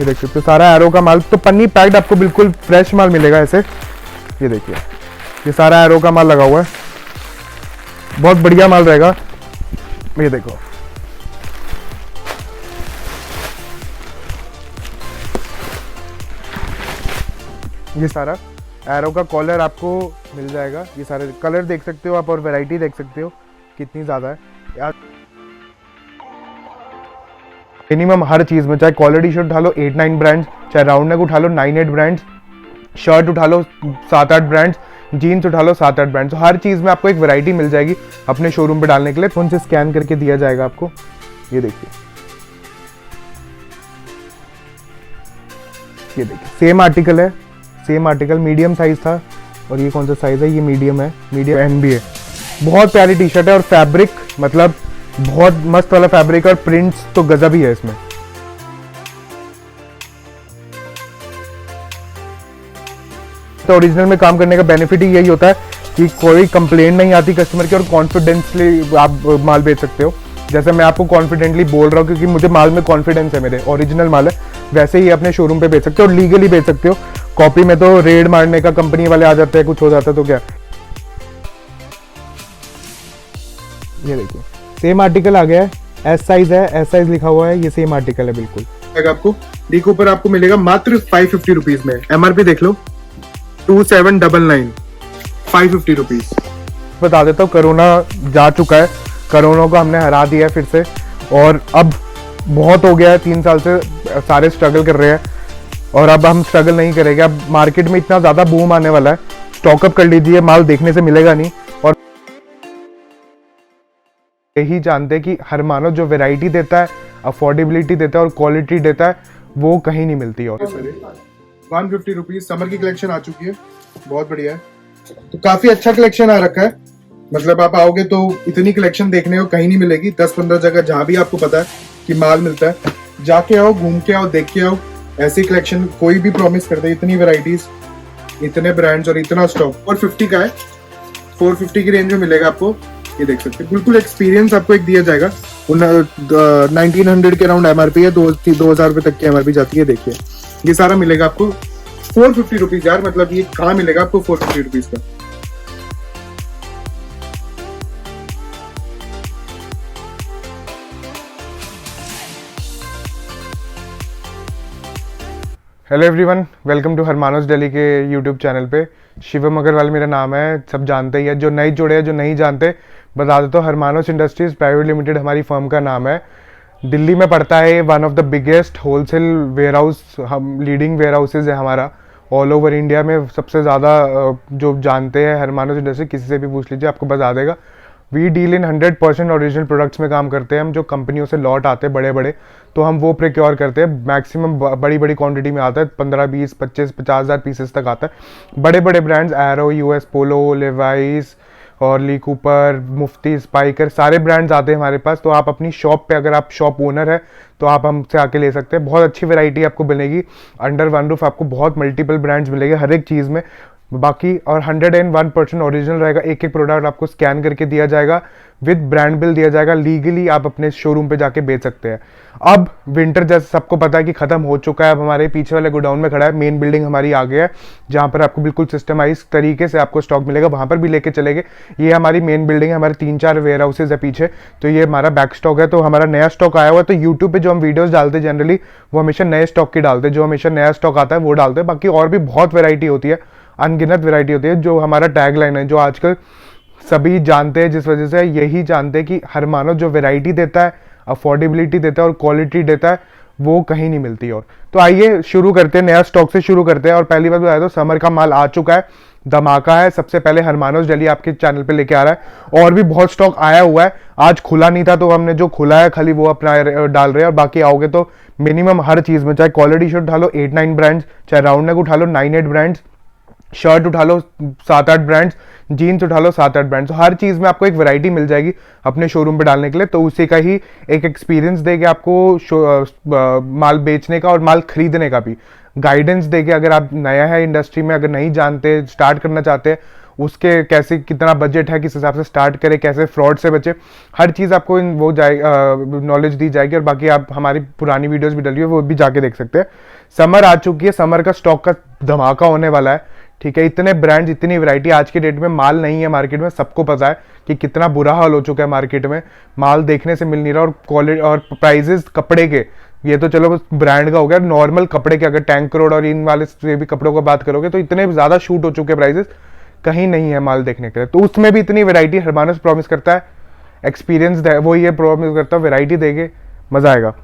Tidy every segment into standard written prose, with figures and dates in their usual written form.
ये देख सकते हो सारा एरो का माल, तो पन्नी पैक्ड आपको बिल्कुल फ्रेश माल मिलेगा ऐसे। ये देखिए ये सारा एरो का माल लगा हुआ है, बहुत बढ़िया माल रहेगा। ये देखो ये सारा एरो का कॉलर आपको मिल जाएगा। ये सारे कलर देख सकते हो आप और वैरायटी देख सकते हो कितनी ज़्यादा है। मिनिमम हर चीज़ में, चाहे क्वालिटी शर्ट उठा लो 8-9 ब्रांड्स, चाहे राउंड नेक उठा लो 9-8 ब्रांड्स, शर्ट उठा लो 7-8 ब्रांड्स, जीन्स उठा लो 7-8 ब्रांड्स, हर चीज़ में आपको एक वैरायटी मिल जाएगी अपने शोरूम पे डालने के लिए। फोन से स्कैन करके दिया जाएगा आपको। ये देखिए सेम आर्टिकल है, सेम आर्टिकल मीडियम साइज था और ये कौन सा साइज है, ये मीडियम है, मीडियम एनबी है। बहुत प्यारी टी शर्ट है और फैब्रिक मतलब बहुत मस्त वाला फैब्रिक और प्रिंट्स तो गजब ही है इसमें। तो ओरिजिनल में काम करने का बेनिफिट ही यही होता है कि कोई कंप्लेंट नहीं आती कस्टमर की और कॉन्फिडेंसली आप माल बेच सकते हो। जैसे मैं आपको कॉन्फिडेंटली बोल रहा हूँ क्योंकि मुझे माल में कॉन्फिडेंस है, मेरे ओरिजिनल माल है, वैसे ही अपने शोरूम पे बेच सकते हो और लीगली बेच सकते हो। कॉपी में तो रेड मारने का कंपनी वाले आ जाते हैं, कुछ हो जाता है तो क्या। ये देखिए सेम आर्टिकल आ गया है, एस साइज है, एस साइज लिखा हुआ है, ये सेम आर्टिकल है बिल्कुल। आपको डी कूपर आपको मिलेगा मात्र 550 रुपीज में। एमआरपी देख लो 2799, 550 रुपीज। बता देता हूँ कोरोना जा चुका है, कोरोना को हमने हरा दिया है फिर से और अब बहुत हो गया है, 3 साल से सारे स्ट्रगल कर रहे हैं और अब हम स्ट्रगल नहीं करेंगे। अब मार्केट में इतना ज़्यादा बूम आने वाला है, स्टॉकअप कर लीजिए, माल देखने से मिलेगा नहीं। और यही जानते हैं कि हरमानो जो वैरायटी देता है, अफोर्डेबिलिटी देता है और क्वालिटी देता है, वो कहीं नहीं मिलती। और 150 रुपीज समर की कलेक्शन आ चुकी है, बहुत बढ़िया है। तो काफी अच्छा कलेक्शन आ रखा है, मतलब आप आओगे तो इतनी कलेक्शन देखने को कहीं नहीं मिलेगी। 10-15 जगह जहां भी आपको पता है कि माल मिलता है, जाके आओ, घूम के आओ, देख के आओ। ऐसी कलेक्शन कोई भी प्रॉमिस करते है, इतनी वैरायटीज, इतने ब्रांड्स और इतना स्टॉक। 450 का है, 450 की रेंज में मिलेगा आपको। ये देख सकते हैं बिल्कुल एक्सपीरियंस आपको एक दिया जाएगा। 1900 के अराउंड एमआरपी है, 2000 रुपए तक की एमआरपी जाती है। देखिए ये सारा मिलेगा आपको 450 रुपीज यार, मतलब ये कहाँ मिलेगा आपको 450 रुपीज का। Hello everyone, welcome to Hermanos Delhi के यूट्यूब चैनल पे। शिवम अग्रवाल मेरा नाम है, सब जानते ही है। जो नए जुड़े हैं, जो नहीं जानते, बता देता हूँ, हरमानोस इंडस्ट्रीज प्राइवेट लिमिटेड हमारी फर्म का नाम है। दिल्ली में पड़ता है, one of the biggest wholesale warehouse, हम लीडिंग वेयर हाउसेज है हमारा ऑल ओवर इंडिया में। सबसे ज़्यादा जो जानते हैं हरमानोस इंडस्ट्री, किसी से भी पूछ लीजिए आपको बता देगा। We deal in 100% original products में काम करते हैं हम। जो कंपनियों से लॉट आते हैं बड़े बड़े, तो हम वो प्रिक्योर करते हैं। मैक्सिमम बड़ी बड़ी क्वांटिटी में आता है, 15, 20, 25, 50,000 पीसेस तक आता है। बड़े बड़े brands arrow, US Polo, Levi's और ली कूपर, मुफ्ती, स्पाइकर, सारे ब्रांड्स आते हैं हमारे पास। तो आप अपनी शॉप पे, अगर आप शॉप ओनर है तो आप हमसे आके ले सकते हैं। बहुत अच्छी वैरायटी आपको मिलेगी अंडर वन रूफ, आपको बहुत मल्टीपल ब्रांड्स मिलेंगे हर एक चीज़ में। बाकी और 101% ओरिजिनल रहेगा। एक एक प्रोडक्ट आपको स्कैन करके दिया जाएगा, विद ब्रांड बिल दिया जाएगा। लीगली आप अपने शोरूम पे जाके बेच सकते हैं। अब विंटर जैसे सबको पता है कि खत्म हो चुका है, अब हमारे पीछे वाले गोडाउन में खड़ा है, मेन बिल्डिंग हमारी आ गया है, जहां पर आपको बिल्कुल सिस्टमाइज तरीके से आपको स्टॉक मिलेगा, वहां पर भी लेके चलेंगे। ये हमारी मेन बिल्डिंग है, हमारे 3-4 वेयर हाउसेज है पीछे, तो ये हमारा बैक स्टॉक है। तो हमारा नया स्टॉक आया हुआ है, तो यूट्यूब पे जो हम वीडियोस डालते हैं जनरली वो हमेशा नए स्टॉक की डालते हैं। जो हमेशा नया स्टॉक आता है वो डालते हैं। बाकी और भी बहुत वेरायटी होती है, अनगिनत वैरायटी होती है। जो हमारा टैगलाइन है, जो आजकल सभी जानते हैं, जिस वजह से यही जानते हैं कि हरमानो जो वैरायटी देता है, अफोर्डेबिलिटी देता है और क्वालिटी देता है, वो कहीं नहीं मिलती। और तो आइए शुरू करते हैं, नया स्टॉक से शुरू करते हैं। और पहली बात बताया तो समर का माल आ चुका है, धमाका है। सबसे पहले हरमानोस दिल्ली आपके चैनल पे लेके आ रहा है। और भी बहुत स्टॉक आया हुआ है, आज खुला नहीं था तो हमने जो खुला है खाली वो अपना डाल रहे हैं। और बाकी आओगे तो मिनिमम हर चीज में, चाहे क्वालिटी शर्ट उठा लो 8-9 ब्रांड्स, चाहे राउंड नेक उठा लो 9-8 ब्रांड्स, शर्ट उठा लो 7-8 ब्रांड्स, जीन्स उठा लो 7-8 ब्रांड्स, हर चीज में आपको एक वैरायटी मिल जाएगी अपने शोरूम पे डालने के लिए। तो उसी का ही एक एक्सपीरियंस देके आपको माल बेचने का और माल खरीदने का भी गाइडेंस देके, अगर आप नया है इंडस्ट्री में, अगर नहीं जानते, स्टार्ट करना चाहते हैं, उसके कैसे कितना बजट है, किस हिसाब से स्टार्ट करें, कैसे फ्रॉड से बचे, हर चीज़ आपको वो नॉलेज दी जाएगी। और बाकी आप हमारी पुरानी वीडियोस भी डली है वो भी जाके देख सकते हैं। समर आ चुकी है, समर का स्टॉक का धमाका होने वाला है, ठीक है। इतने ब्रांड्स, इतनी वैरायटी, आज के डेट में माल नहीं है मार्केट में, सबको पता है कि कितना बुरा हाल हो चुका है मार्केट में, माल देखने से मिल नहीं रहा। और क्वालिटी और प्राइजेस कपड़े के, ये तो चलो बस ब्रांड का हो गया, नॉर्मल कपड़े के अगर टैंक रोड और इन वाले से भी कपड़ों की बात करोगे तो इतने ज़्यादा शूट हो चुके प्राइजेस, कहीं नहीं है माल देखने के लिए। तो उसमें भी इतनी वैरायटी हरमानस प्रॉमिस करता है, एक्सपीरियंस वो ये प्रॉमिस करता है, वैरायटी देके मजा आएगा।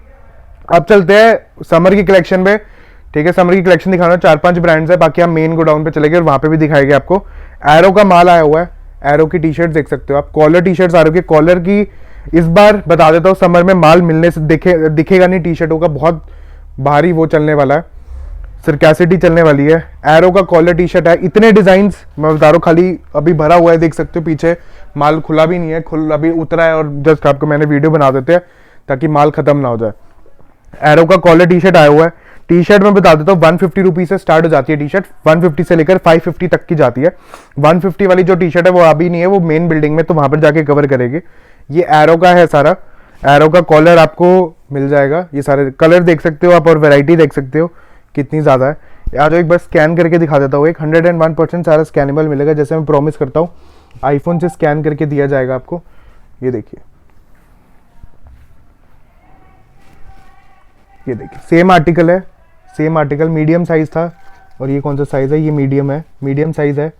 अब चलते हैं समर की कलेक्शन पे, ठीक है। समर की कलेक्शन दिखाना, 4-5 ब्रांड्स है, बाकी हम मेन गोडाउन पे चलेंगे और वहां पे भी दिखाएंगे आपको। एरो का माल आया हुआ है, एरो की टी शर्ट देख सकते हो आप, कॉलर टी शर्ट्स आ रही है। कॉलर की इस बार बता देता हूँ, समर में माल मिलने से दिखेगा नहीं, टी शर्टों का बहुत भारी वो चलने वाला है, सर्कैसिटी चलने वाली है। एरो का कॉलर टी शर्ट है, इतने डिजाइन मैं बता रहा हूँ, खाली अभी भरा हुआ है, देख सकते हो पीछे माल खुला भी नहीं है, अभी उतरा है और जस्ट आपको मैंने वीडियो बना देते हैं ताकि माल खत्म ना हो जाए। एरो का कॉलर टी शर्ट आया हुआ है, टी शर्ट में बता देता हूँ 150 रुपीज से स्टार्ट हो जाती है टी शर्ट, 150 से लेकर 550 तक की जाती है। 150 वाली जो टी शर्ट है वो अभी नहीं है, वो मेन बिल्डिंग में, तो वहां पर जाके कवर करेगी। ये एरो का है सारा, एरो का कॉलर आपको मिल जाएगा, ये सारे कलर देख सकते हो आप और वैरायटी देख सकते हो कितनी ज़्यादा है। आज एक बार स्कैन करके दिखा देता हूँ, एक 101% सारा स्कैनेबल मिलेगा, जैसे मैं प्रॉमिस करता हूँ आईफोन से स्कैन करके दिया जाएगा आपको। ये देखिए, ये देखिए सेम आर्टिकल है, सेम आर्टिकल, मीडियम साइज था और ये कौन सा साइज है, ये मीडियम है, मीडियम साइज है।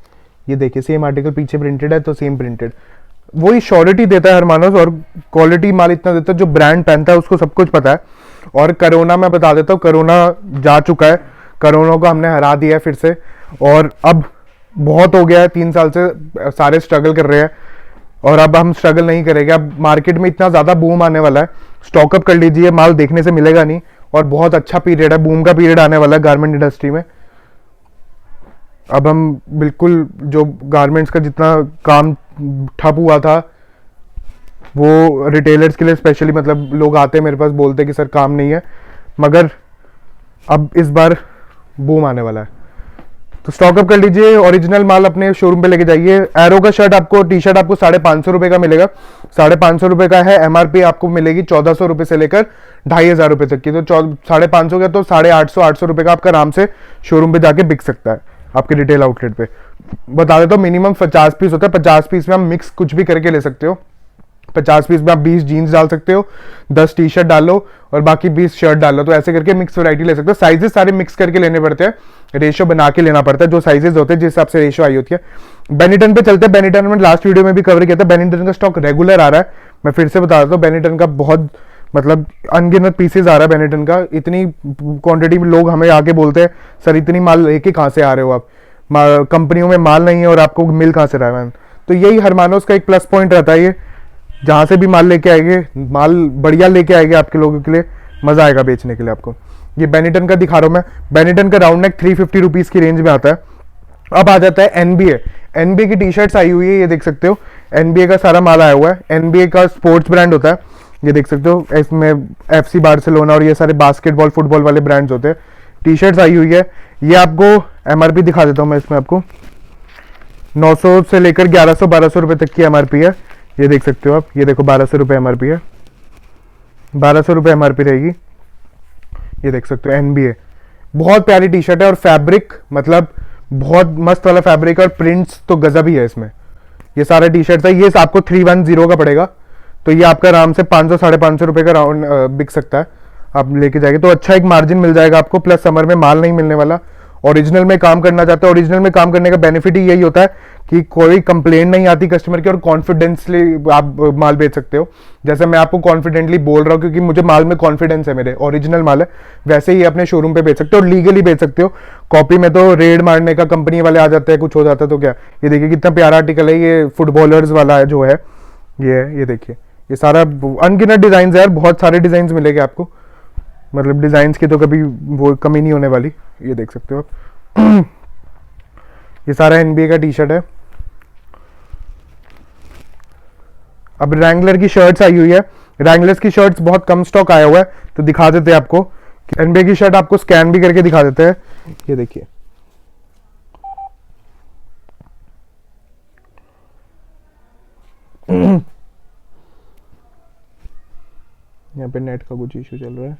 ये देखिए सेम आर्टिकल, पीछे प्रिंटेड है तो सेम प्रिंटेड, वही श्योरिटी देता है हरमानस और क्वालिटी माल इतना देता है, जो ब्रांड पहनता है उसको सब कुछ पता है। और कोरोना मैं बता देता हूँ, कोरोना जा चुका है, कोरोना को हमने हरा दिया है फिर से, और अब बहुत हो गया है, 3 साल से सारे स्ट्रगल कर रहे हैं और अब हम स्ट्रगल नहीं करेंगे। अब मार्केट में इतना ज़्यादा बूम आने वाला है, स्टॉकअप कर लीजिए, माल देखने से मिलेगा नहीं और बहुत अच्छा पीरियड है, बूम का पीरियड आने वाला है गारमेंट इंडस्ट्री में। अब हम बिल्कुल जो गारमेंट्स का जितना काम ठप हुआ था, वो रिटेलर्स के लिए स्पेशली, मतलब लोग आते हैं मेरे पास बोलते हैं कि सर काम नहीं है, मगर अब इस बार बूम आने वाला है, तो स्टॉकअप कर लीजिए, ओरिजिनल माल अपने शोरूम पे लेके जाइए। एरो का शर्ट आपको, टी शर्ट आपको 550 रुपए का मिलेगा, 550 रुपए का है। एमआरपी आपको मिलेगी 1400 रुपए से लेकर 2500 रुपए तक की, तो 550 का तो 850 रुपए का आपका आराम से शोरूम पे जाके बिक सकता है आपके रिटेल आउटलेट पे। बता देता हूँ मिनिमम 50 पीस होता है, 50 पीस में आप मिक्स कुछ भी करके ले सकते हो। 50 पीस में आप 20 जीन्स डाल सकते हो, 10 टी शर्ट डालो और बाकी 20 शर्ट डालो, तो ऐसे करके मिक्स वैरायटी ले सकते हो। साइजेस सारे मिक्स करके लेने पड़ते हैं, रेशियो बना के लेना पड़ता है, जो साइजेस होते हैं जिस हिसाब से रेशियो आई होती है। बेनिटन पे चलते हैं, बेनिटन में लास्ट वीडियो में भी कवर किया था, बेनिटन का स्टॉक रेगुलर आ रहा है, मैं फिर से बता देता हूँ, बेनिटन का बहुत मतलब अनगिनत पीसेज आ रहा है बेनिटन का, इतनी क्वांटिटी में लोग हमें आके बोलते हैं सर इतनी माल लेके कहाँ से आ रहे हो आप, कंपनियों में माल नहीं है और आपको मिल कहाँ से रहा है। तो यही हरमानोस का एक प्लस पॉइंट रहता है, ये जहां से भी माल लेके आएंगे, माल बढ़िया लेके आएंगे आपके लोगों के लिए, मजा आएगा बेचने के लिए आपको। ये बेनिटन का दिखा रहा हूं मैं, बेनिटन का राउंड नेक 350 रुपीज की रेंज में आता है। अब आ जाता है एनबीए, एनबीए की टी शर्ट्स आई हुई है, ये देख सकते हो, एनबीए का सारा माल आया हुआ है। एनबीए का स्पोर्ट्स ब्रांड होता है, ये देख सकते हो, इसमें एफसी बार्सिलोना और ये सारे बास्केटबॉल फुटबॉल वाले ब्रांड्स होते हैं। टी शर्ट्स आई हुई है, ये आपको एमआरपी दिखा देता हूं मैं इसमें आपको, 900 से लेकर 1100-1200 रुपए तक की एमआरपी है, ये देख सकते हो आप, ये देखो 1200 रुपए एमआरपी है, 1200 रुपए एमआरपी रहेगी, ये देख सकते हो। एनबीए बहुत प्यारी टी शर्ट है और फैब्रिक मतलब बहुत मस्त वाला फैब्रिक और प्रिंट्स तो गजब ही है इसमें। ये सारे टी शर्ट्स है, ये आपको 310 का पड़ेगा, तो ये आपका आराम से 500-550 रुपए का राउंड बिक सकता है, आप लेके जाएंगे तो अच्छा एक मार्जिन मिल जाएगा आपको। प्लस समर में माल नहीं मिलने वाला, ओरिजिनल में काम करना चाहते हो, ओरिजिनल में काम करने का बेनिफिट ही यही होता है कि कोई कंप्लेंट नहीं आती कस्टमर की और कॉन्फिडेंसली आप माल बेच सकते हो। जैसे मैं आपको कॉन्फिडेंटली बोल रहा हूँ क्योंकि मुझे माल में कॉन्फिडेंस है, मेरे ओरिजिनल माल है, वैसे ही अपने शोरूम पे बेच सकते हो और लीगली बेच सकते हो। कॉपी में तो रेड मारने का कंपनी वाले आ जाते हैं, कुछ हो जाता है तो क्या। ये देखिए कितना प्यारा आर्टिकल है, ये फुटबॉलर्स वाला है जो है, ये देखिए, ये सारा अनगिनत डिजाइन है यार, बहुत सारे डिजाइन मिलेंगे आपको, मतलब डिजाइन की तो कभी वो कमी नहीं होने वाली। ये देख सकते हो आप ये सारा एनबीए का टी शर्ट है। अब रैंगलर की शर्ट्स आई हुई है, रैंगलर्स की शर्ट्स बहुत कम स्टॉक आया हुआ है, तो दिखा देते हैं आपको। एनबीए की शर्ट आपको स्कैन भी करके दिखा देते हैं, ये देखिए, यहाँ पे नेट का कुछ इशू चल रहा है।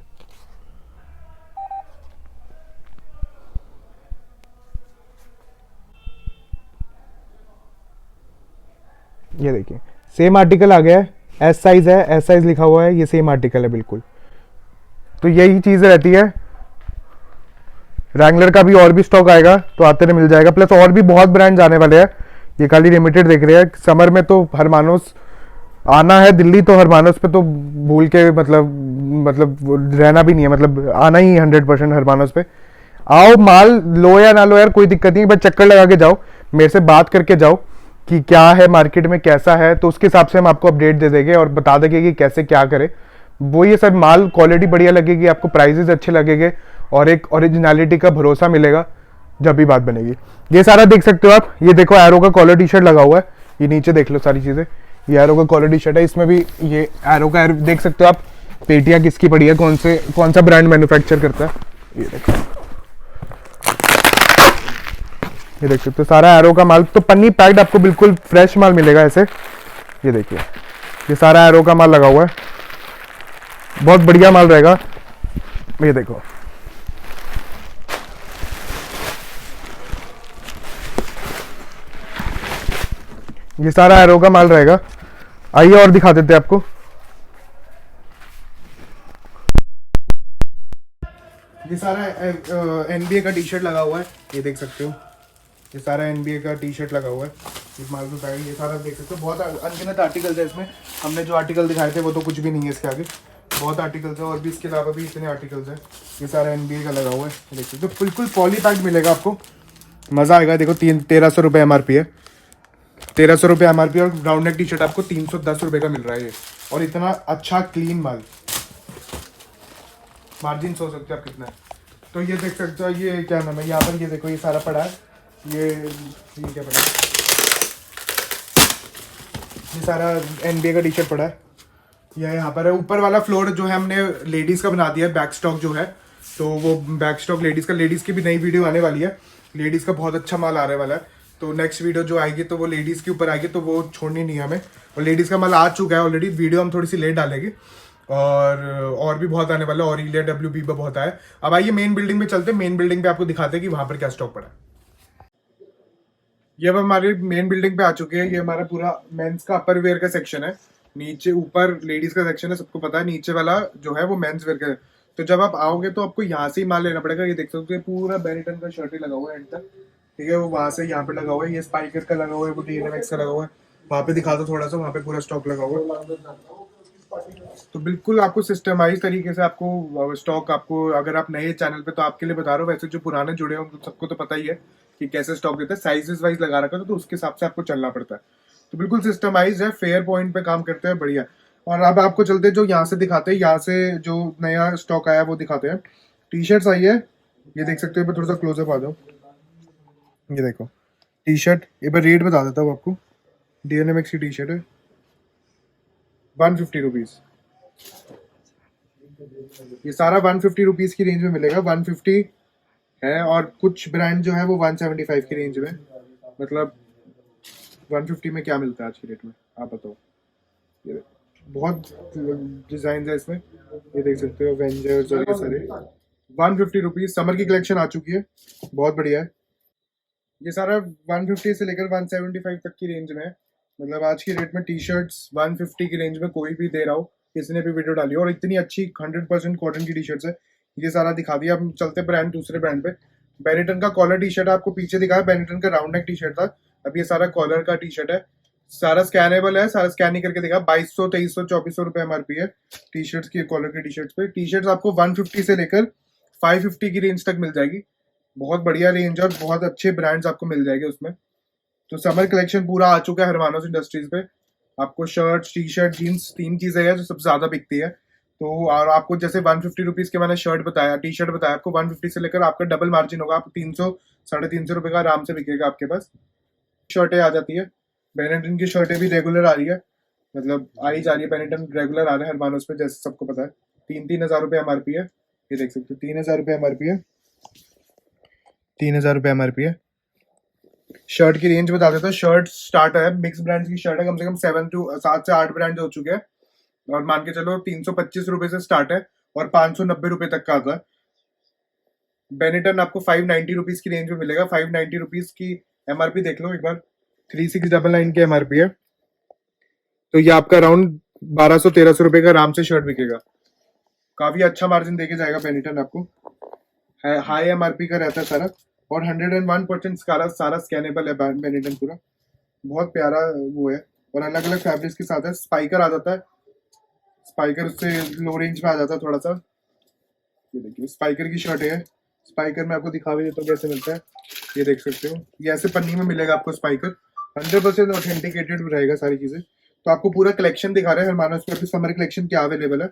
ये देखिए सेम आर्टिकल आ गया है, एस साइज है, एस साइज लिखा हुआ है, ये सेम आर्टिकल है बिल्कुल। तो यही चीज रहती है। रैंगलर का भी और भी स्टॉक आएगा तो आते रहे मिल जाएगा, प्लस और भी बहुत ब्रांड्स आने वाले हैं। ये खाली लिमिटेड देख रहे हैं। समर में तो हरमानोस आना है दिल्ली, तो हरमानोस पे तो भूल के मतलब रहना भी नहीं है, मतलब आना ही 100% हरमानोस पे। आओ, माल लो या ना लो यार, कोई दिक्कत नहीं, बस चक्कर लगा के जाओ, मेरे से बात करके जाओ कि क्या है मार्केट में, कैसा है, तो उसके हिसाब से हम आपको अपडेट दे देंगे और बता देंगे कि कैसे क्या करें। वो ये सब माल क्वालिटी बढ़िया लगेगी आपको, प्राइजेस अच्छे लगेंगे और एक ओरिजिनलिटी का भरोसा मिलेगा जब भी बात बनेगी। ये सारा देख सकते हो आप, ये देखो एरो का कॉलर टी शर्ट लगा हुआ है, ये नीचे देख लो सारी चीजें, ये एरो का कॉलर टी शर्ट है, इसमें भी ये एरो का देख सकते हो आप, पेटियां किसकी पड़ी है, कौन सा ब्रांड मैन्युफैक्चर करता है, ये देखो, ये देख सकते हो सारा एरो का माल, तो पन्नी पैक्ड आपको बिल्कुल फ्रेश माल मिलेगा ऐसे। ये देखिए ये सारा एरो का माल लगा हुआ है, बहुत बढ़िया माल रहेगा। ये देखो ये सारा एरो का माल रहेगा। आइए और दिखा देते हैं आपको। ये सारा एनबीए का टी शर्ट लगा हुआ है, ये देख सकते हो, ये सारा एनबीए का टी शर्ट लगा हुआ है, इस माल में पैक, ये सारा देख सकते हो। बहुत अनगिनत आर्टिकल्स है इसमें, हमने जो आर्टिकल दिखाए थे वो तो कुछ भी नहीं है इसके आगे, बहुत आर्टिकल्स है और भी इसके अलावा भी इतने आर्टिकल्स हैं। ये सारा एनबीए का लगा हुआ है, देख सकते हो, बिल्कुल पॉली पैक मिलेगा आपको, मज़ा आएगा। देखो 1300 रुपये एमआरपी है, 1300 रुपये एमआरपी, और राउंड नेक टी शर्ट आपको 310 रुपये का मिल रहा है ये, और इतना अच्छा क्लीन माल, मार्जिन हो सकते हैं आप कितना है। तो ये देख सकते हो, ये क्या नाम है यहाँ पर, ये देखो ये सारा पड़ा है, ये क्या पड़ा है, ये सारा एनबीए का टी शर्ट पड़ा है, यह यहाँ पर है। ऊपर वाला फ्लोर जो है हमने लेडीज़ का बना दिया है, बैक स्टॉक जो है, तो वो बैक स्टॉक लेडीज़ की भी नई वीडियो आने वाली है, लेडीज़ का बहुत अच्छा माल आने वाला है, तो नेक्स्ट वीडियो जो आएगी तो वो लेडीज़ के ऊपर आएगी, तो वो छोड़नी नहीं है हमें। और लेडीज़ का माल आ चुका है ऑलरेडी, वीडियो हम थोड़ी सी लेट डालेंगे, और भी बहुत आने वाला है, और इलिया WB पर बहुत आया। अब आइए मेन बिल्डिंग में चलते हैं, मेन बिल्डिंग पे आपको दिखाते हैं कि वहाँ पर क्या स्टॉक पड़ा है। ये अब हमारे मेन बिल्डिंग पे आ चुके हैं, ये हमारा पूरा मेंस का अपर वेयर का सेक्शन है, नीचे ऊपर लेडीज का सेक्शन है, सबको पता है, नीचे वाला जो है वो मेंस वेयर का है। तो जब आप आओगे तो आपको यहाँ से ही माल लेना पड़ेगा। ये देख सकते हो पूरा बेनिटन का शर्ट ही लगा हुआ है एंड तक, ठीक है, वो वहां से यहाँ पे लगा हुआ है, ये स्पाइकर का लगा हुआ है, वो DNMX का लगा हुआ है, वहाँ पे दिखा दो थोड़ा सा, वहाँ पे पूरा स्टॉक लगा हुआ है। तो बिल्कुल आपको सिस्टमाइज तरीके से आपको स्टॉक, आपको अगर आप नए चैनल पे तो आपके लिए बता रहा हूँ, वैसे जो पुराने जुड़े हैं उनको सबको तो पता ही है कि कैसे स्टॉक देता है, साइजेस वाइज लगा रखा था, तो उसके हिसाब से आपको चलना पड़ता है। तो बिल्कुल सिस्टमाइज है, फेयर पॉइंट पे काम करते हैं, बढ़िया। और अब आपको चलते जो यहाँ से दिखाते हैं, यहाँ से जो नया स्टॉक आया वो दिखाते हैं। टी शर्ट्स आई है, ये देख सकते हो, थोड़ा सा क्लोजअप आ जाओ, ये देखो टी शर्ट, एक बार रेट बता देता हूँ आपको। DNMX की टी शर्ट है, 150 रुपीज़, ये सारा 150 रुपीज़ की रेंज में मिलेगा, 150 है, और कुछ ब्रांड जो है वो 175 की रेंज में, मतलब 150 में क्या मिलता है आज की डेट में, आप बताओ। ये बहुत डिजाइन है इसमें, ये देख सकते हो, एवेंजर्स और ये सारे 150 रुपीज़। समर की कलेक्शन आ चुकी है, बहुत बढ़िया है। ये सारा 150 से लेकर 175 तक की रेंज में है, मतलब आज की डेट में टी शर्ट्स 150 की रेंज में कोई भी दे रहा हो, किसी ने भी वीडियो डाली हो, और इतनी अच्छी 100% कॉटन की टी शर्ट्स है। ये सारा दिखा दिया, हम चलते ब्रांड दूसरे ब्रांड पे। बेनिटन का कॉलर टी शर्ट आपको पीछे दिखा है, बेनिटन का राउंड नेक टी शर्ट था, अब ये सारा कॉलर का टी शर्ट है, सारा स्कैनेबल है, सारा स्कैन नहीं करके दिखा। 2200, 2300, 2400 रुपये एमआरपी है टी शर्ट्स की, कॉलर की टी शर्ट्स पे। टी शर्ट्स आपको 150 से लेकर 550 की रेंज तक मिल जाएगी, बहुत बढ़िया रेंज और बहुत अच्छे ब्रांड्स आपको मिल जाएंगे उसमें। तो समर कलेक्शन पूरा आ चुका है हरमानोस इंडस्ट्रीज पे। आपको शर्ट, टी शर्ट, जीन्स, 3 चीजें हैं जो सबसे ज्यादा बिकती है। तो और आपको जैसे 150 रुपीज के मैंने शर्ट बताया, टी शर्ट बताया, आपको 150 से लेकर आपका डबल मार्जिन होगा, आपको 300, 350 रुपये का आराम से बिकेगा आपके पास। शर्टें आ जाती है, बेनेटन की शर्टें भी रेगुलर आ रही है, मतलब आई जा रही है, बेनेटन रेगुलर आ रहा है हरमानोस पे, जैसे सबको पता है। 3,000 रुपये एमआरपी है, ये देख सकते हो, 3,000 रुपये एमआरपी है, 3,000 रुपये एमआरपी है। शर्ट की रेंज बता देता हूँ। शर्ट स्टार्ट है, मिक्स ब्रांड की शर्ट है, कम से कम 7 से 8 ब्रांड हो चुके हैं, और मान के चलो 325 रुपए से स्टार्ट है और 590 रुपए तक का आता है। बेनिटन आपको 590 रुपीज की रेंज में मिलेगा। 590 रुपीज की एमआरपी देख लो एक बार, 3699 की एमआरपी है, तो ये आपका अराउंड 1200-1300 रुपए का आराम से शर्ट बिकेगा। काफी अच्छा मार्जिन देके जाएगा बेनिटन आपको, हाई एमआरपी का रहता है सारा, और 101% सारा स्कैनेबल है बेनिटन पूरा, बहुत प्यारा वो है, और अलग अलग फैब्रिक्स के साथ है। स्पाइकर आ जाता है, स्पाइकर उससे लो रेंज में आ जाता है थोड़ा सा। ये देखिए स्पाइकर की शर्ट है, स्पाइकर में आपको दिखा भी देता हूँ कैसे मिलता है, ये देख सकते हो, ये ऐसे पन्नी में मिलेगा आपको स्पाइकर, 100% ऑथेंटिकेटेड रहेगा सारी चीजें। तो आपको पूरा कलेक्शन दिखा रहे हैं हरमानस पे, अभी समर कलेक्शन क्या अवेलेबल है,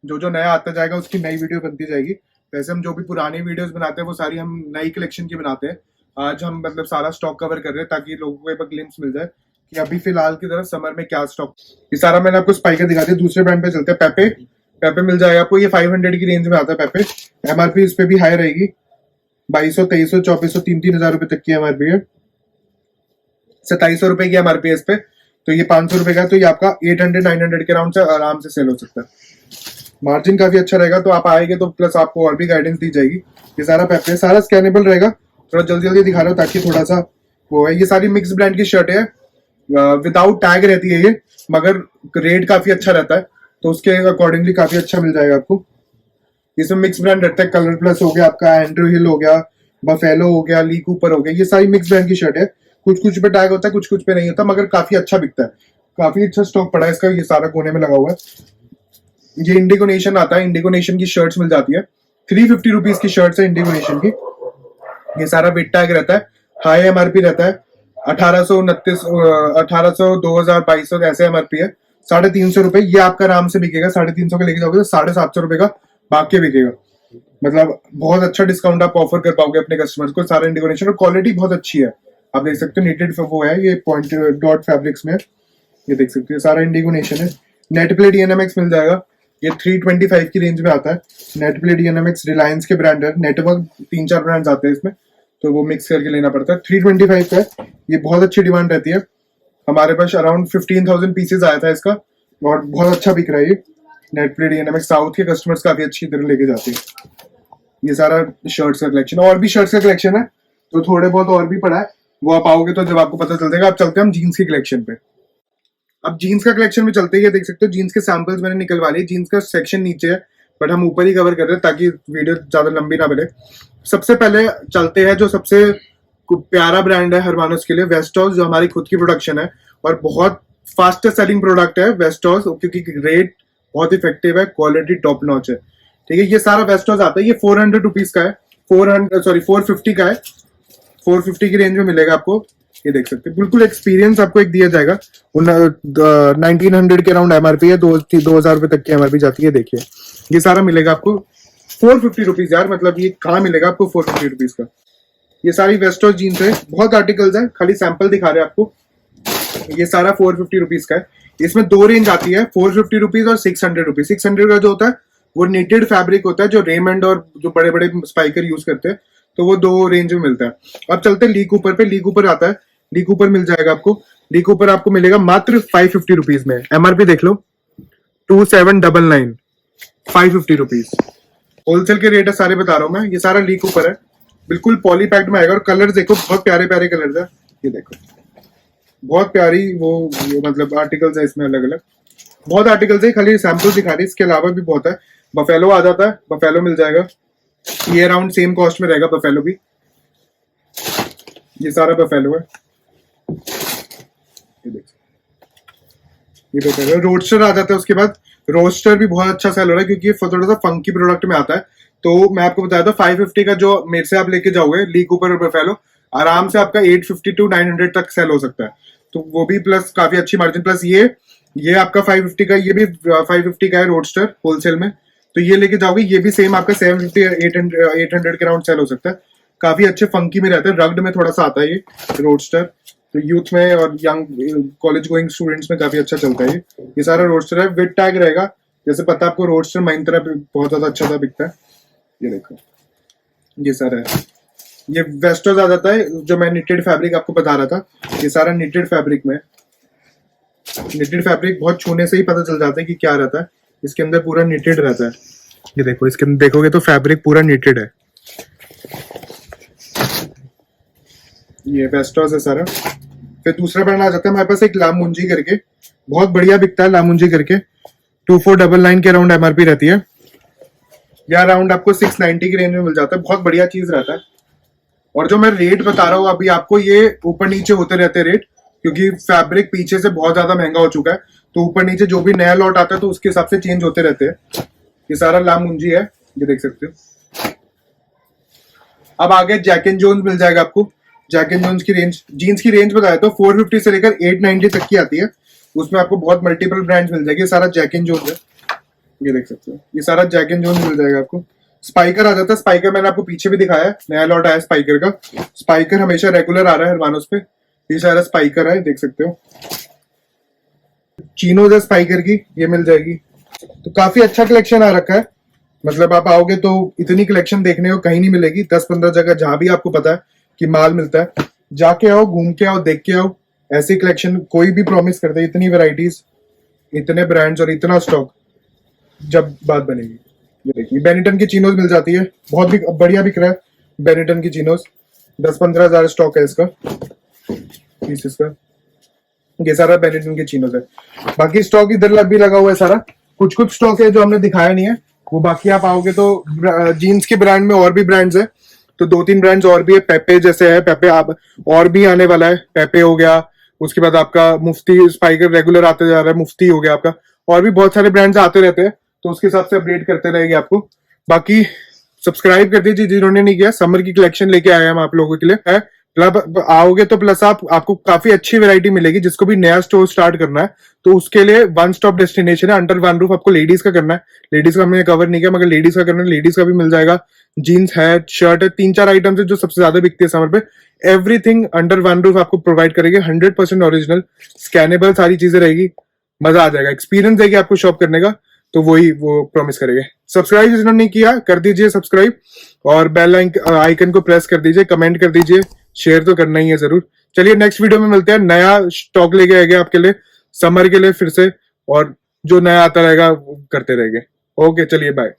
जो जो नया आता जाएगा उसकी नई वीडियो बनती जाएगी। वैसे हम जो भी पुरानी वीडियोस बनाते हैं वो सारी हम नई कलेक्शन की बनाते हैं। आज हम मतलब सारा स्टॉक कवर कर रहे हैं ताकि लोगों को एक बार ग्लिम्स मिल जाए कि अभी फिलहाल की तरह समर में क्या स्टॉक। ये सारा मैंने आपको स्पाइकर दिखा दिया। दूसरे ब्रांड पे चलते हैं, पेपे। पेपे मिल जाएगा आपको, ये 500 की रेंज में आता है पेपे। एमआरपी इस पे भी हाई रहेगी, 2200, 2300, 2400, 3,000 रुपए तक की एमआरपी है। 2700 रुपए की एमआरपी है इस पे, तो ये 500 रुपए का है, तो ये आपका 800-900 के अराउंड से आराम से सेल हो सकता है। मार्जिन काफी अच्छा रहेगा, तो आप आएंगे तो प्लस आपको और भी गाइडेंस दी जाएगी। ये सारा पेपे, सारा स्कैनेबल रहेगा। थोड़ा जल्दी जल्दी दिखा रहा हूँ ताकि थोड़ा सा वो है। ये सारी मिक्स ब्रांड की शर्ट है, विदाउट टैग रहती है ये, मगर रेट काफी अच्छा रहता है, तो उसके अकॉर्डिंगली काफी अच्छा मिल जाएगा आपको। इसमें मिक्स ब्रांड रहता है, कलर प्लस हो गया आपका, एंड्रू हिल हो गया, बफेलो हो गया, ली कूपर हो गया, ये सारी मिक्स ब्रांड की शर्ट है। कुछ कुछ पे टैग होता है, कुछ कुछ पे नहीं होता, मगर काफी अच्छा बिकता है। काफी अच्छा स्टॉक पड़ा है इसका, ये सारा कोने में लगा हुआ है। ये इंडिगो नेशन आता है, इंडिगो नेशन की शर्ट्स मिल जाती है, 350 रुपीज की शर्ट्स है इंडिगो नेशन की। ये सारा बिट टैग रहता है, हाई एमआरपी रहता है, 1829, 1800, 2000, 2200 ऐसे एमआरपी है। 350 रुपए ये आपका आराम से बिकेगा। 350 का लेके जाओगे तो 750 रुपए का बाकी बिकेगा। मतलब बहुत अच्छा डिस्काउंट आप ऑफर कर पाओगे अपने कस्टमर्स को। सारा इंडिगो नेशन, और क्वालिटी बहुत अच्छी है, आप देख सकते हो। नीटेड वो है, ये पॉइंट डॉट फैब्रिक्स में, ये देख सकते हो, सारा इंडिगो नेशन है। नेट प्ले डीएनएमएक्स मिल जाएगा, ये 325 की रेंज में आता है। नेट प्ले डीएनएमएक्स रिलायंस के ब्रांड है, नेटवर्क 3-4 ब्रांड्स आते हैं इसमें, तो वो मिक्स करके लेना पड़ता है। 325 का है, ये बहुत अच्छी डिमांड रहती है। हमारे पास अराउंड 15,000 पीसेज आया था इसका, और बहुत अच्छा बिक रहा है ये। नेट प्ले डीएनएमएक्स साउथ के कस्टमर्स काफी अच्छी तरह लेके जाते हैं। ये सारा शर्ट्स का कलेक्शन, और भी शर्ट्स का कलेक्शन है, तो थोड़े बहुत और भी पड़ा है, वो आप आओगे तो जब आपको पता चल जाएगा। अब चलते हैं हम जीन्स की कलेक्शन पे। अब जीन्स का कलेक्शन में चलते ही देख सकते हो, जीन्स के सैंपल्स मैंने निकलवा लिए। जीन्स का सेक्शन नीचे है, बट हम ऊपर ही कवर कर रहे हैं ताकि वीडियो ज्यादा लंबी ना बने। सबसे पहले चलते हैं जो सबसे प्यारा ब्रांड है हरमानस के लिए, वेस्टॉस, जो हमारी खुद की प्रोडक्शन है और बहुत फास्टेस्ट सेलिंग प्रोडक्ट है वेस्टॉस, क्योंकि रेट बहुत इफेक्टिव है, क्वालिटी टॉप नॉच है। ठीक है, ये सारा वेस्टॉस आता है, ये 400 रुपीज का है, 450 का है, 450 की रेंज में मिलेगा आपको। ये देख सकते हैं, बिल्कुल एक्सपीरियंस आपको एक दिया जाएगा। 1900 के अराउंड एमआरपी है, 2000 रुपए तक की एमआरपी जाती है। देखिए ये सारा मिलेगा आपको 450 रुपीज यार, मतलब ये कहाँ मिलेगा आपको 450 रुपीज का। ये सारी वेस्टर्न जीन्स है, बहुत आर्टिकल्स है, खाली सैंपल दिखा रहे हैं आपको। ये सारा 450 रुपीज का है। इसमें दो रेंज आती है, 450 रुपीज और 600 रुपीज। 600 का जो होता है वो नीटेड फैब्रिक होता है, जो रेमंड और जो बड़े बड़े स्पाइकर यूज करते हैं, तो वो दो रेंज में मिलता है। अब चलते हैं ली कूपर पे। ली कूपर आता है, ली कूपर मिल जाएगा आपको। ली कूपर आपको मिलेगा मात्र 550 रुपीज में। एमआरपी देख लो 2799, 550 रुपीज होलसेल के रेट है, सारे बता रहा हूँ मैं। ये सारा ली कूपर है, बिल्कुल पॉली पैक्ड में आएगा। और कलर देखो, बहुत प्यारे प्यारे कलर है। ये देखो बहुत प्यारी वो मतलब आर्टिकल्स है इसमें, अलग अलग बहुत आर्टिकल्स है, खाली सैंपल दिखा रही है, इसके अलावा भी बहुत है। बफेलो आ जाता है, बफेलो मिल जाएगा, ये अराउंड सेम कॉस्ट में रहेगा बफेलो भी। ये सारा बफेलो है, ये देखो, ये बफेलो। रोडस्टर आ जाता है उसके बाद। रोस्टर भी बहुत अच्छा सेल हो रहा है, क्योंकि ये थोड़ा सा फंकी प्रोडक्ट में आता है। तो मैं आपको बताया था 550 का जो मेरे से आप लेके जाओगे ली कूपर और बफेलो, आराम से आपका 850 to 900 तक सेल हो सकता है। तो वो भी प्लस काफी अच्छी मार्जिन। प्लस ये आपका 550 का, ये भी 550 का है रोडस्टर होलसेल में, तो ये लेके जाओगे, ये भी सेम आपका 750 800 के अराउंड सेल हो सकता है। काफी अच्छे फंकी में रहता है, रग्ड में थोड़ा सा आता है ये रोडस्टर, तो यूथ में और यंग कॉलेज गोइंग स्टूडेंट्स में काफी अच्छा चलता है ये सारा रोडस्टर है। विद टैग रहेगा, जैसे पता है आपको रोडस्टर महिंद्रा पे बहुत ज्यादा अच्छा था बिकता है। ये देखो ये सारा है, ये वेस्टोज आ जाता है, जो मैं निटेड फैब्रिक आपको बता रहा था, ये सारा निटेड फैब्रिक में। निटेड फैब्रिक बहुत छूने से ही पता चल जाता है कि क्या रहता है, इसके अंदर पूरा निटेड रहता है। ये देखो, इसके अंदर देखोगे तो फैब्रिक पूरा निटेड है। ये वेस्टोज है सारा। फिर दूसरा ब्रांड आ जाता है हमारे पास एक लामुंजी करके, बहुत बढ़िया बिकता है लामुंजी करके। 2499 के अराउंड एमआरपी रहती है, या अराउंड आपको 690 की रेंज में मिल जाता है। बहुत बढ़िया चीज रहता है। और जो मैं रेट बता रहा हूँ अभी आपको, ये ऊपर नीचे होते रहते हैं रेट, क्योंकि फैब्रिक पीछे से बहुत ज्यादा महंगा हो चुका है, तो ऊपर नीचे जो भी नया लॉट आता है तो उसके हिसाब से चेंज होते रहते हैं। ये सारा लामुंजी है, ये देख सकते हो। अब आगे जैक एंड जोन्स मिल जाएगा आपको। जैक एंड जोन्स की रेंज, जीन्स की रेंज बताया तो 450 से लेकर 890 तक की आती है। उसमें आपको बहुत मल्टीपल ब्रांड्स मिल जाएगी। सारा जैक एंड जोन्स है, ये देख सकते हो। ये सारा जैक एंड जोन्स मिल जाएगा आपको। स्पाइकर आ जाता है, स्पाइकर मैंने आपको पीछे भी दिखाया है, नया लॉट आया स्पाइकर का। स्पाइकर हमेशा रेगुलर आ रहा है हरमानोस पे। ये सारा स्पाइकर है, देख सकते हो। चीनोज है स्पाइकर की, ये मिल जाएगी। तो काफी अच्छा कलेक्शन आ रखा है। मतलब आप आओगे तो इतनी कलेक्शन देखने को कहीं नहीं मिलेगी। 10-15 जगह जहां भी आपको पता है कि माल मिलता है, जाके आओ, घूम के आओ, देख के आओ। ऐसी कलेक्शन कोई भी प्रॉमिस करता है, इतनी वैरायटीज, इतने ब्रांड्स और इतना स्टॉक, जब बात बनेगी। ये देखिए, बेनिटन की चीनोज मिल जाती है, बहुत भी बढ़िया बिक रहा है बेनिटन की चीनोज। 10-15 हजार स्टॉक है इसका, पीसेस का। ये सारा बेनिटन की चीनोज है। बाकी स्टॉक इधर भी लगा हुआ है सारा। कुछ कुछ स्टॉक है जो हमने दिखाया नहीं है, वो बाकी आप आओगे तो। जीन्स के ब्रांड में और भी ब्रांड्स है, तो 2-3 ब्रांड्स और भी है। पेपे जैसे है, पेपे आप और भी आने वाला है। पेपे हो गया, उसके बाद आपका मुफ्ती, स्पाइकर रेगुलर आते जा रहा है, मुफ्ती हो गया आपका। और भी बहुत सारे ब्रांड्स आते रहते हैं, तो उसके हिसाब से अपडेट करते रहेंगे आपको। बाकी सब्सक्राइब कर दीजिए जिन्होंने नहीं किया। समर की कलेक्शन लेके आए हम आप लोगों के लिए है। मतलब आओगे तो प्लस आपको काफी अच्छी वैरायटी मिलेगी। जिसको भी नया स्टोर स्टार्ट करना है तो उसके लिए वन स्टॉप डेस्टिनेशन है, अंडर वन रूफ। आपको लेडीज का करना है, लेडीज का हमने कवर नहीं किया, मगर लेडीज का करना है, लेडीज का भी मिल जाएगा। जीन्स है, शर्ट है, 3-4 आइटम्स है जो सबसे ज्यादा बिकती है समर पे। एवरीथिंग अंडर वन रूफ आपको प्रोवाइड करेंगे। 100% ओरिजिनल, स्कैनेबल सारी चीजें रहेगी। मजा आ जाएगा, एक्सपीरियंस देगी आपको शॉप करने का, तो वही वो प्रॉमिस करेंगे। सब्सक्राइब जिन्होंने नहीं किया कर दीजिए सब्सक्राइब, और बेल आइकन को प्रेस कर दीजिए, कमेंट कर दीजिए, शेयर तो करना ही है जरूर। चलिए नेक्स्ट वीडियो में मिलते हैं, नया स्टॉक लेके आएंगे आपके लिए समर के लिए फिर से, और जो नया आता रहेगा वो करते रहेंगे। ओके, चलिए बाय।